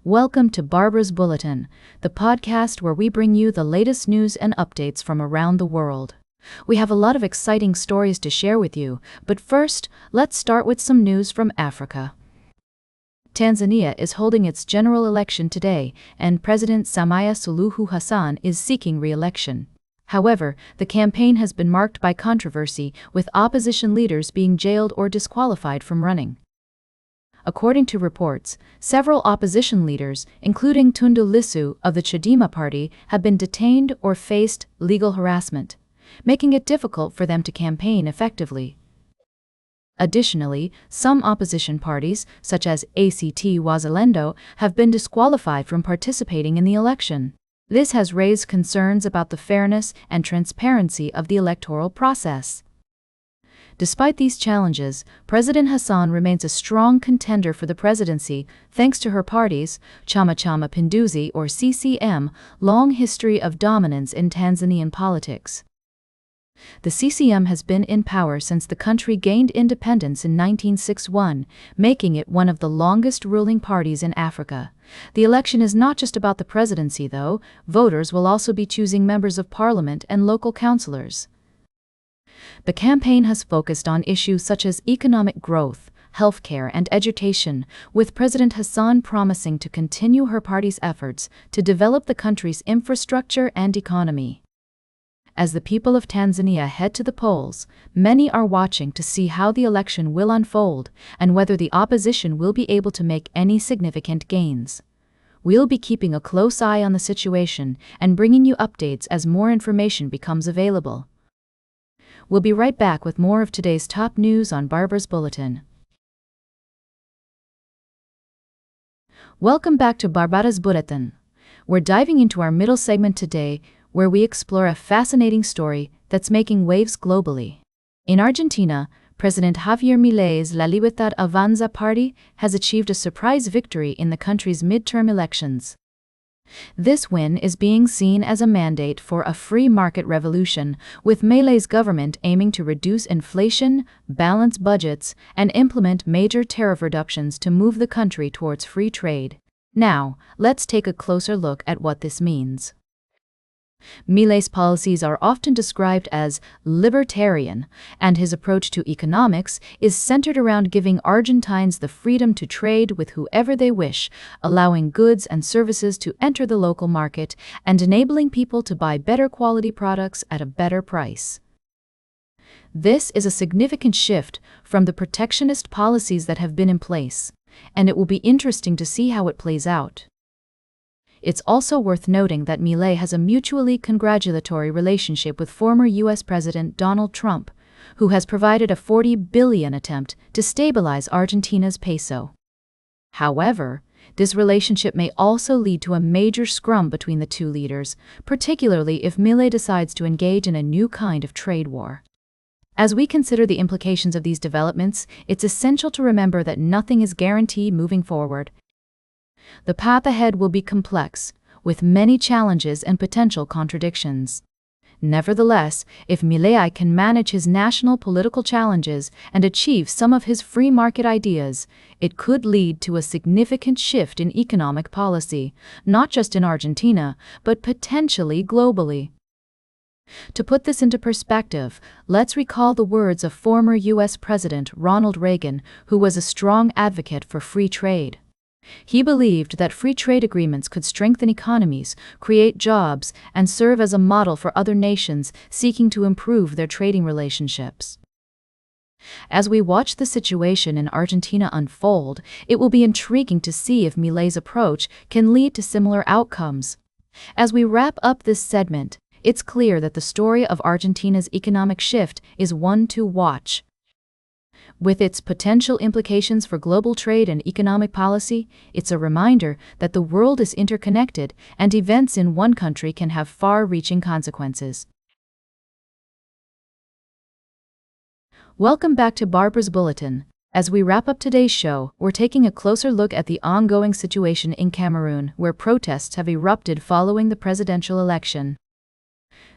Welcome to Barbara's Bulletin, the podcast where we bring you the latest news and updates from around the world. We have a lot of exciting stories to share with you, but first, let's start with some news from Africa. Tanzania is holding its general election today, and President Samia Suluhu Hassan is seeking re-election. However, the campaign has been marked by controversy, with opposition leaders being jailed or disqualified from running. According to reports, several opposition leaders, including Tundu Lissu of the Chadema party, have been detained or faced legal harassment, making it difficult for them to campaign effectively. Additionally, some opposition parties, such as ACT-Wazalendo, have been disqualified from participating in the election. This has raised concerns about the fairness and transparency of the electoral process. Despite these challenges, President Hassan remains a strong contender for the presidency thanks to her party's Chama cha Mapinduzi or CCM long history of dominance in Tanzanian politics. The CCM has been in power since the country gained independence in 1961, making it one of the longest ruling parties in Africa. The election is not just about the presidency, though. Voters will also be choosing members of parliament and local councillors. The campaign has focused on issues such as economic growth, healthcare, and education, with President Hassan promising to continue her party's efforts to develop the country's infrastructure and economy. As the people of Tanzania head to the polls, many are watching to see how the election will unfold and whether the opposition will be able to make any significant gains. We'll be keeping a close eye on the situation and bringing you updates as more information becomes available. We'll be right back with more of today's top news on Barbara's Bulletin. Welcome back to Barbara's Bulletin. We're diving into our middle segment today, where we explore a fascinating story that's making waves globally. In Argentina, President Javier Milei's La Libertad Avanza party has achieved a surprise victory in the country's midterm elections. This win is being seen as a mandate for a free market revolution, with Milei's government aiming to reduce inflation, balance budgets, and implement major tariff reductions to move the country towards free trade. Now, let's take a closer look at what this means. Milei's policies are often described as libertarian, and his approach to economics is centered around giving Argentines the freedom to trade with whoever they wish, allowing goods and services to enter the local market, and enabling people to buy better quality products at a better price. This is a significant shift from the protectionist policies that have been in place, and it will be interesting to see how it plays out. It's also worth noting that Milei has a mutually congratulatory relationship with former U.S. President Donald Trump, who has provided a $40 billion attempt to stabilize Argentina's peso. However, this relationship may also lead to a major scrum between the two leaders, particularly if Milei decides to engage in a new kind of trade war. As we consider the implications of these developments, it's essential to remember that nothing is guaranteed moving forward. The path ahead will be complex, with many challenges and potential contradictions. Nevertheless, if Milei can manage his national political challenges and achieve some of his free market ideas, it could lead to a significant shift in economic policy, not just in Argentina, but potentially globally. To put this into perspective, let's recall the words of former U.S. President Ronald Reagan, who was a strong advocate for free trade. He believed that free trade agreements could strengthen economies, create jobs, and serve as a model for other nations seeking to improve their trading relationships. As we watch the situation in Argentina unfold, it will be intriguing to see if Milei's approach can lead to similar outcomes. As we wrap up this segment, it's clear that the story of Argentina's economic shift is one to watch. With its potential implications for global trade and economic policy, it's a reminder that the world is interconnected and events in one country can have far-reaching consequences. Welcome back to Barbara's Bulletin. As we wrap up today's show, we're taking a closer look at the ongoing situation in Cameroon, where protests have erupted following the presidential election.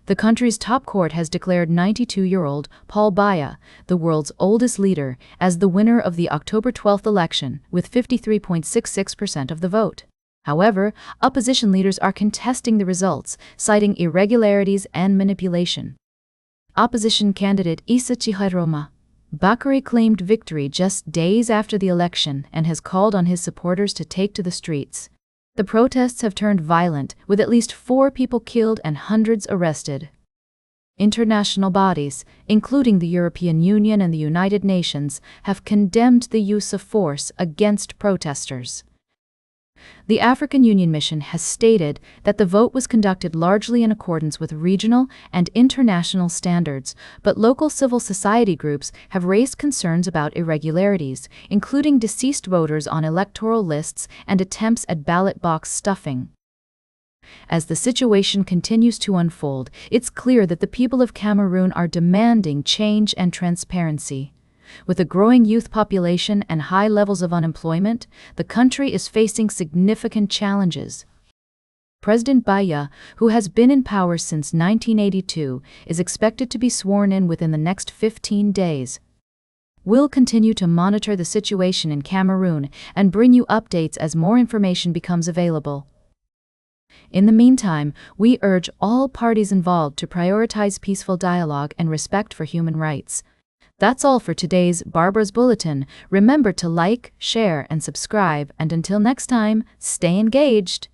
The country's top court has declared 92-year-old Paul Biya, the world's oldest leader, as the winner of the October 12 election, with 53.66% of the vote. However, opposition leaders are contesting the results, citing irregularities and manipulation. Opposition candidate Issa Chihiroma Bakary claimed victory just days after the election and has called on his supporters to take to the streets. The protests have turned violent, with at least 4 people killed and hundreds arrested. International bodies, including the European Union and the United Nations, have condemned the use of force against protesters. The African Union Mission has stated that the vote was conducted largely in accordance with regional and international standards, but local civil society groups have raised concerns about irregularities, including deceased voters on electoral lists and attempts at ballot box stuffing. As the situation continues to unfold, it's clear that the people of Cameroon are demanding change and transparency. With a growing youth population and high levels of unemployment, the country is facing significant challenges. President Biya, who has been in power since 1982, is expected to be sworn in within the next 15 days. We'll continue to monitor the situation in Cameroon and bring you updates as more information becomes available. In the meantime, we urge all parties involved to prioritize peaceful dialogue and respect for human rights. That's all for today's Barbara's Bulletin. Remember to like, share, and subscribe, and until next time, stay engaged.